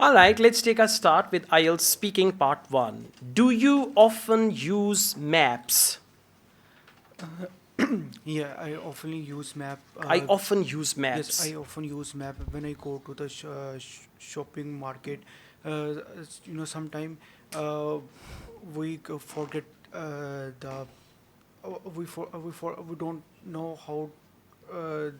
All right, let's take a start with IELTS speaking part 1. Do you often use maps? Yeah, I often use map. I often use Yes, maps. I often use map when I go to the shopping market. Sometime uh, forget the we don't know uh,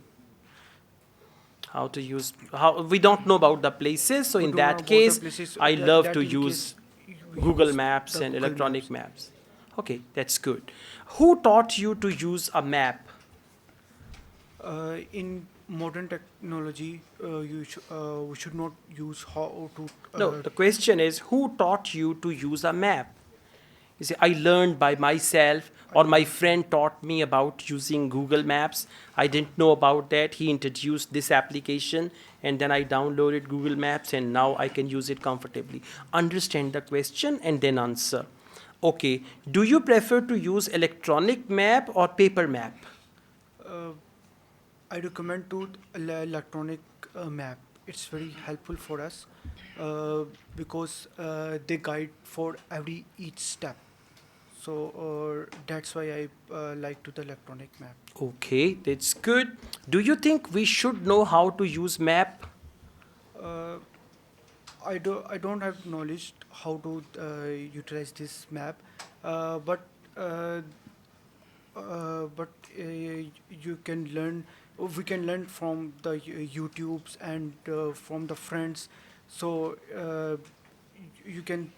How to use, how we don't know about the places, so we in don't know that about the case, places. I That love to in use case we Google use Maps the and Google electronic Maps. maps. Okay, that's good. Who taught you to use a map? In modern technology, we should not use how to. No, the question is who taught you to use a map? You see, I learned by myself, I or my learned from. friend taught me about using Google Maps. I didn't know about that. He introduced this application, and then I downloaded Google Maps, and now I can use it comfortably. Understand the question and then answer. Okay, do you prefer to use electronic map or paper map? Uh, I recommend to electronic map. It's very helpful for us uh, because they guide for every each step. So that's why I like to the electronic map. Okay, that's good. Do you think we should know how to use map? Uh, I don't have knowledge how to utilize this map, but uh, you can learn. We can learn from the YouTubes and from the friends. So you can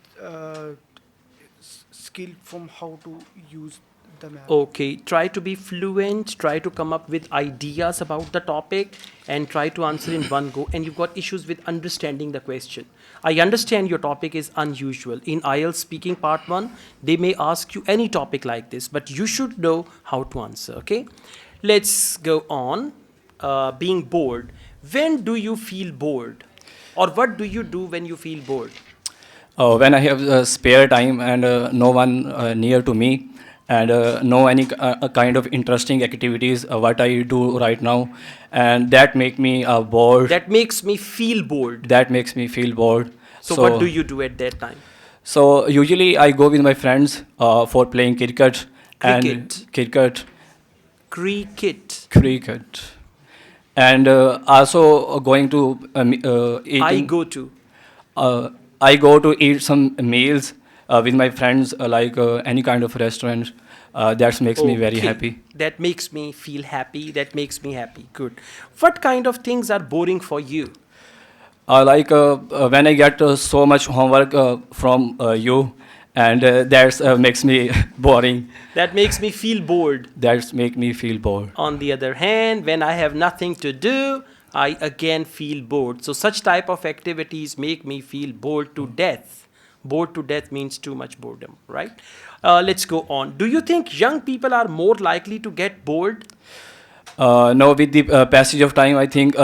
skill from how to use the map. Okay, try to be fluent, try to come up with ideas about the topic, and try to answer in one go. And you've got issues with understanding the question. I understand your topic is unusual. In IELTS speaking part 1, they may ask you any topic like this, but you should know how to answer, okay? Let's go on. Being bored. When do you feel bored? Or what do you do when you feel bored? When I have spare time and no one near to me, and no any kind of interesting activities what I do right now, and that make me bored. That makes me feel bored. That makes me feel bored. So what do you do at that time? So usually I go with my friends for playing cricket Cricket. and cricket, Cricket. cricket, and also going to I eating. go to. Uh, I go to eat some meals with my friends, like any kind of restaurant. That makes me very Okay. happy. That makes me feel happy. That makes me happy. Good. What kind of things are boring for you? Like when I get so much homework from you, and that makes me boring. That makes me feel bored. That make me feel bored. On the other hand, when I have nothing to do, I again feel bored. So such type of activities make me feel bored to death. Bored to death means too much boredom, right? Let's go on. Do you think young people are more likely to get bored? No, with the passage of time, I think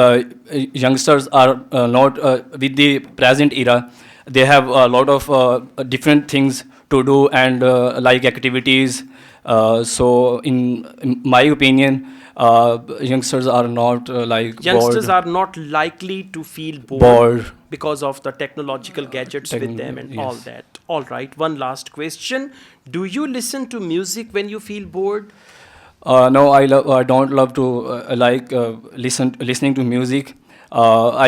youngsters are not with the present era. They have a lot of different things to do and like activities. In my opinion, youngsters are not like Youngsters bored. are not likely to feel bored Bored. because of the technological gadgets with them and all Yes. that. All right, one last question. Do you listen to music when you feel bored? No, I don't love to listening to music. I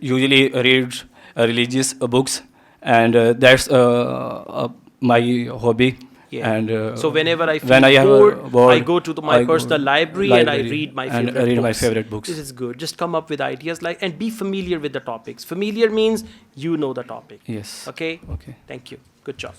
usually read religious books, and that's my hobby. Yeah. And So whenever I when feel I have bored, I bored, go to my I go personal library and I library read my and favorite read my books. favorite books. This is good. Just come up with ideas like and be familiar with the topics. Familiar means you know the topic. Yes. Okay? Okay. Thank you. Good job.